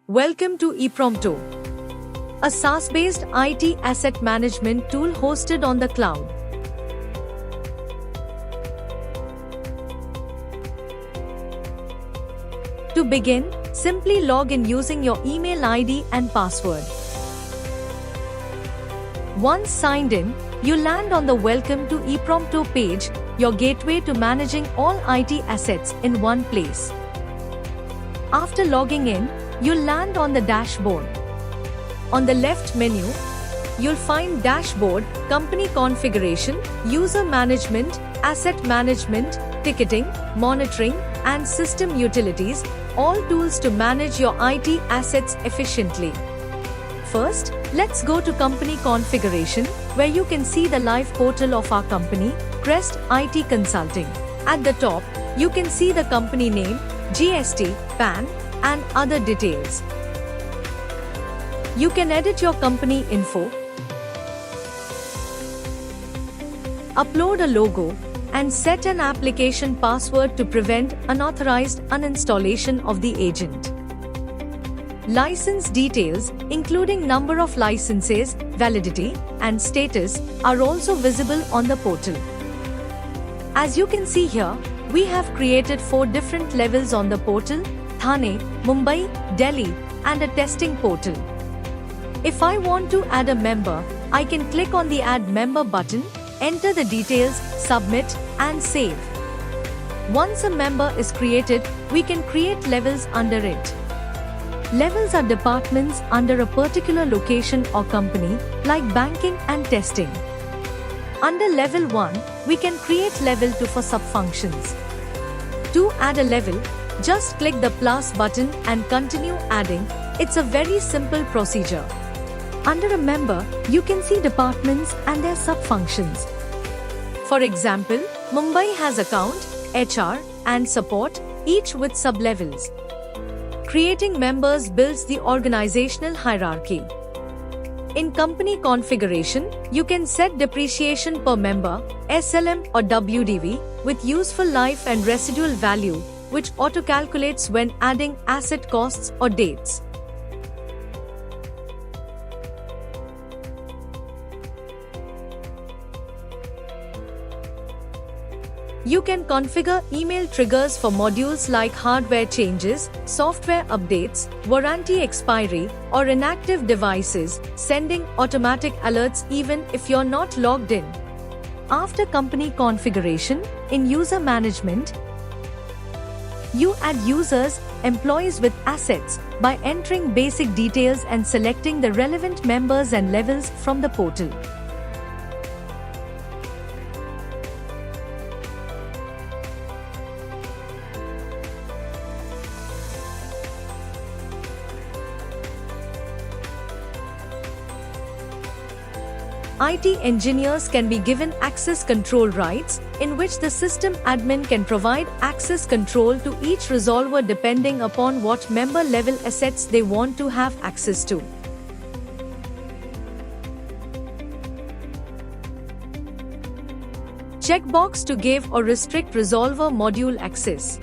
Welcome to ePrompto, a SaaS-based IT asset management tool hosted on the cloud. To begin, simply log in using your email ID and password. Once signed in, you land on the Welcome to ePrompto page, your gateway to managing all IT assets in one place. After logging in, you'll land on the dashboard. On the left menu, you'll find Dashboard, Company Configuration, User Management, Asset Management, Ticketing, Monitoring, and System Utilities, all tools to manage your IT assets efficiently. First, let's go to Company Configuration, where you can see the live portal of our company, Crest IT Consulting. At the top, you can see the company name, GST, PAN, and other details. You can edit your company info, upload a logo, and set an application password to prevent unauthorized uninstallation of the agent. License details, including number of licenses, validity, and status, are also visible on the portal. As you can see here, we have created 4 different levels on the portal: Thane, Mumbai, Delhi, and a testing portal. If I want to add a member, I can click on the Add Member button, enter the details, submit, and save. Once a member is created, we can create levels under it. Levels are departments under a particular location or company, like banking and testing. Under Level 1, we can create Level 2 for sub-functions. To add a level, just click the plus button and continue adding. It's a very simple procedure. Under a member, you can see departments and their sub-functions. For example, Mumbai has account, HR, and support, each with sub-levels. Creating members builds the organizational hierarchy. In company configuration, you can set depreciation per member, SLM or WDV, with useful life and residual value, which auto-calculates when adding asset costs or dates. You can configure email triggers for modules like hardware changes, software updates, warranty expiry, or inactive devices, sending automatic alerts even if you're not logged in. After company configuration, in user management, you add users, employees with assets, by entering basic details and selecting the relevant members and levels from the portal. IT engineers can be given access control rights, in which the system admin can provide access control to each resolver depending upon what member level assets they want to have access to. Checkbox to give or restrict resolver module access.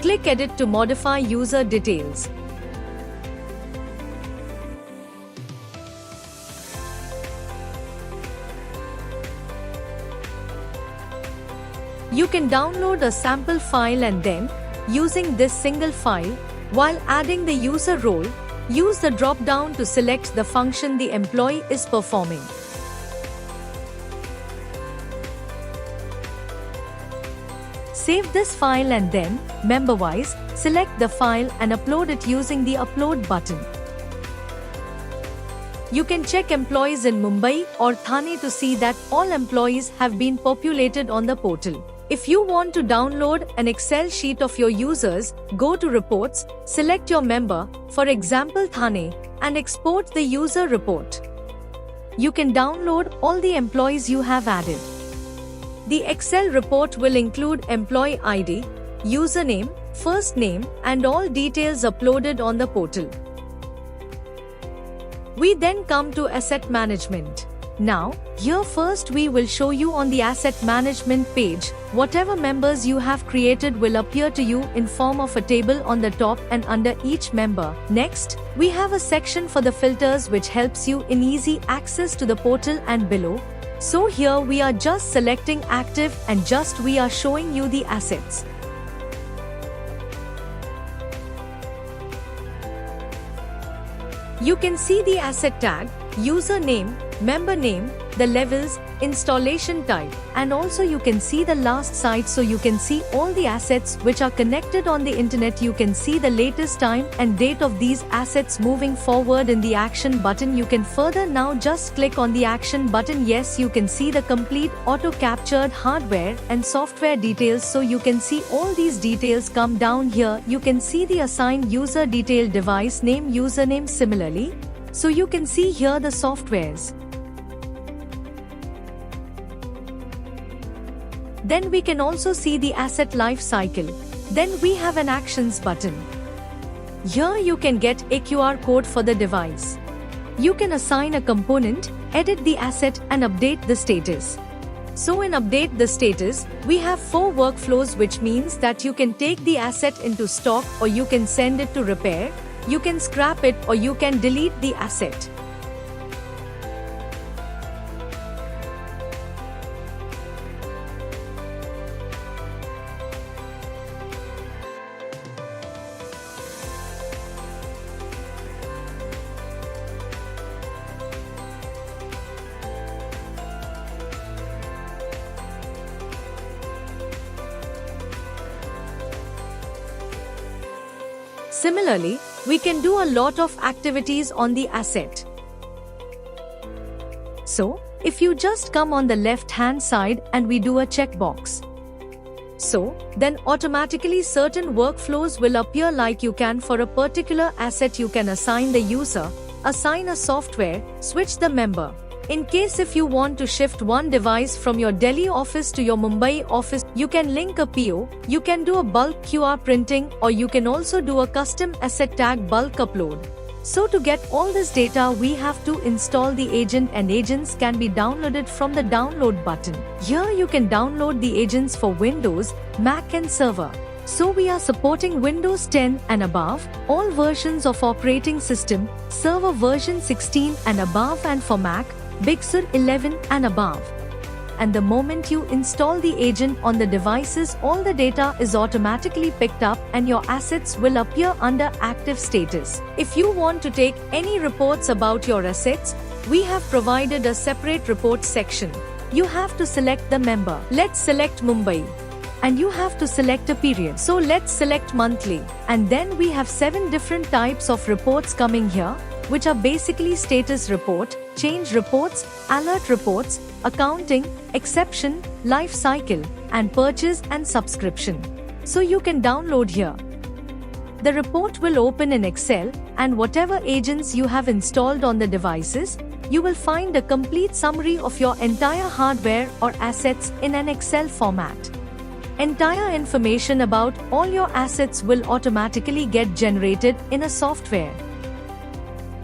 Click Edit to modify user details. You can download a sample file and then, using this single file, while adding the user role, use the drop-down to select the function the employee is performing. Save this file and then, member-wise, select the file and upload it using the Upload button. You can check employees in Mumbai or Thane to see that all employees have been populated on the portal. If you want to download an Excel sheet of your users, go to Reports, select your member, for example Thane, and export the user report. You can download all the employees you have added. The Excel report will include employee ID, username, first name, and all details uploaded on the portal. We then come to asset management. Now, here first we will show you on the asset management page, whatever members you have created will appear to you in form of a table on the top and under each member. Next, we have a section for the filters which helps you in easy access to the portal and below. So here we are just selecting active and just we are showing you the assets. You can see the asset tag, username, member name, the levels, installation type, and also you can see the last site, so you can see all the assets which are connected on the internet. You can see the latest time and date of these assets moving forward in the action button. You can further now just click on the action button. Yes, you can see the complete auto captured hardware and software details, so you can see all these details come down here. You can see the assigned user detail, device name, username similarly. So you can see here the softwares. Then we can also see the asset life cycle. Then we have an actions button. Here you can get a QR code for the device. You can assign a component, edit the asset and update the status. So in update the status, we have 4 workflows, which means that you can take the asset into stock or you can send it to repair, you can scrap it or you can delete the asset. Similarly, we can do a lot of activities on the asset. So, if you just come on the left hand side and we do a checkbox. So, then automatically certain workflows will appear, like you can for a particular asset you can assign the user, assign a software, switch the member. In case if you want to shift one device from your Delhi office to your Mumbai office, you can link a PO, you can do a bulk QR printing, or you can also do a custom asset tag bulk upload. So to get all this data, we have to install the agent, and agents can be downloaded from the download button. Here you can download the agents for Windows, Mac and server. So we are supporting Windows 10 and above, all versions of operating system, server version 16 and above, and for Mac, Big Sur 11 and above. And the moment you install the agent on the devices, all the data is automatically picked up and your assets will appear under active status. If you want to take any reports about your assets, we have provided a separate report section. You have to select the member. Let's select Mumbai. And you have to select a period. So let's select monthly. And then we have 7 different types of reports coming here, which are basically status report, change reports, alert reports, accounting, exception, life cycle, and purchase and subscription. So you can download here. The report will open in Excel, and whatever agents you have installed on the devices, you will find a complete summary of your entire hardware or assets in an Excel format. Entire information about all your assets will automatically get generated in a software.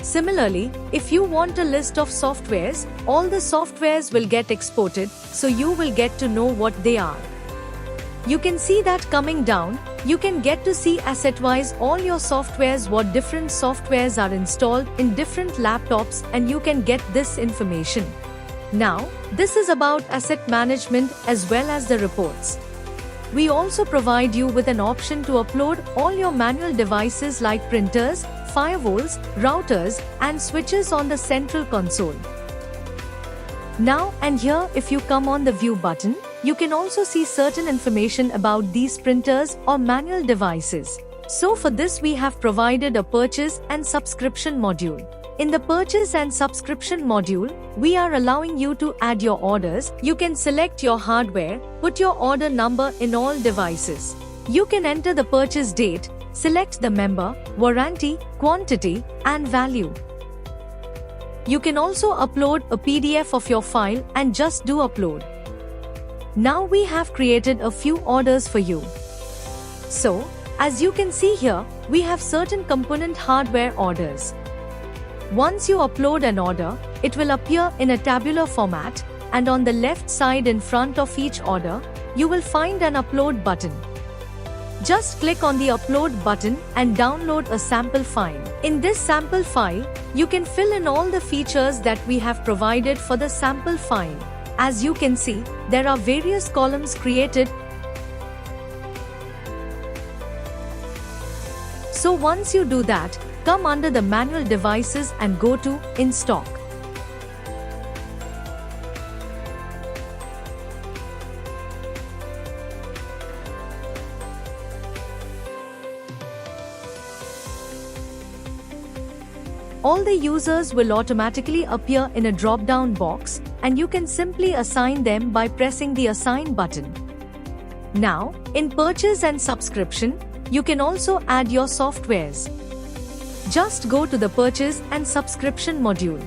Similarly, if you want a list of softwares, all the softwares will get exported, so you will get to know what they are. You can see that coming down, you can get to see asset-wise all your softwares, what different softwares are installed in different laptops, and you can get this information. Now, this is about asset management as well as the reports. We also provide you with an option to upload all your manual devices like printers, firewalls, routers, and switches on the central console. Now and here, if you come on the view button, you can also see certain information about these printers or manual devices. So for this we have provided a purchase and subscription module. In the purchase and subscription module, we are allowing you to add your orders. You can select your hardware, put your order number in all devices. You can enter the purchase date, select the member, warranty, quantity, and value. You can also upload a PDF of your file and just do upload. Now we have created a few orders for you. So, as you can see here, we have certain component hardware orders. Once you upload an order, it will appear in a tabular format, and on the left side in front of each order, you will find an upload button. Just click on the upload button and download a sample file. In this sample file, you can fill in all the features that we have provided for the sample file. As you can see, there are various columns created. So once you do that, come under the manual devices and go to In Stock. All the users will automatically appear in a drop-down box, and you can simply assign them by pressing the Assign button. Now, in Purchase and Subscription, you can also add your softwares. Just go to the Purchase and Subscription module.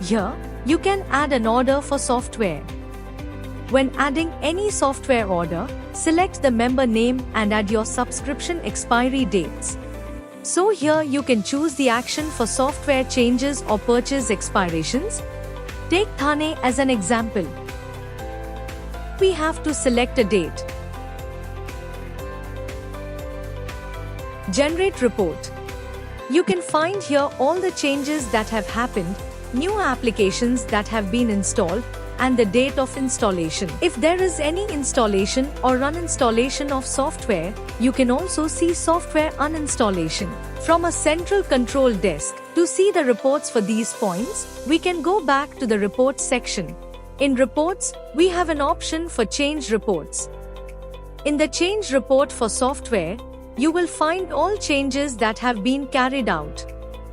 Here, you can add an order for software. When adding any software order, select the member name and add your subscription expiry dates. So here you can choose the action for software changes or purchase expirations. Take Thane as an example. We have to select a date. Generate report. You can find here all the changes that have happened, new applications that have been installed, and the date of installation. If there is any installation or uninstallation of software, you can also see software uninstallation. From a central control desk, to see the reports for these points, we can go back to the Reports section. In Reports, we have an option for Change Reports. In the Change Report for software, you will find all changes that have been carried out.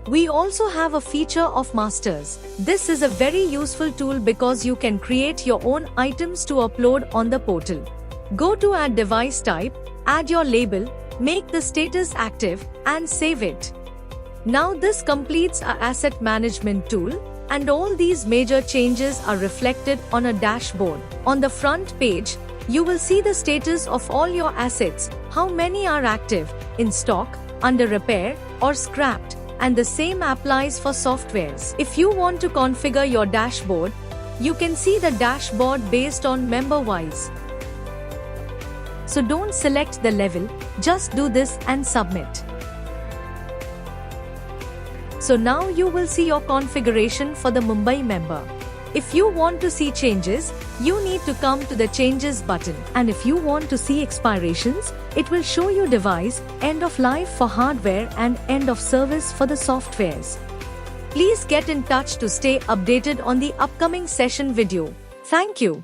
We also have a feature of Masters. This is a very useful tool because you can create your own items to upload on the portal. Go to Add Device Type, add your label, make the status active, and save it. Now this completes our asset management tool, and all these major changes are reflected on a dashboard. On the front page, you will see the status of all your assets, how many are active, in stock, under repair, or scrapped. And the same applies for softwares. If you want to configure your dashboard, you can see the dashboard based on member-wise. So don't select the level, just do this and submit. So now you will see your configuration for the Mumbai member. If you want to see changes, you need to come to the Changes button. And if you want to see expirations, it will show you device, end of life for hardware and end of service for the softwares. Please get in touch to stay updated on the upcoming session video. Thank you.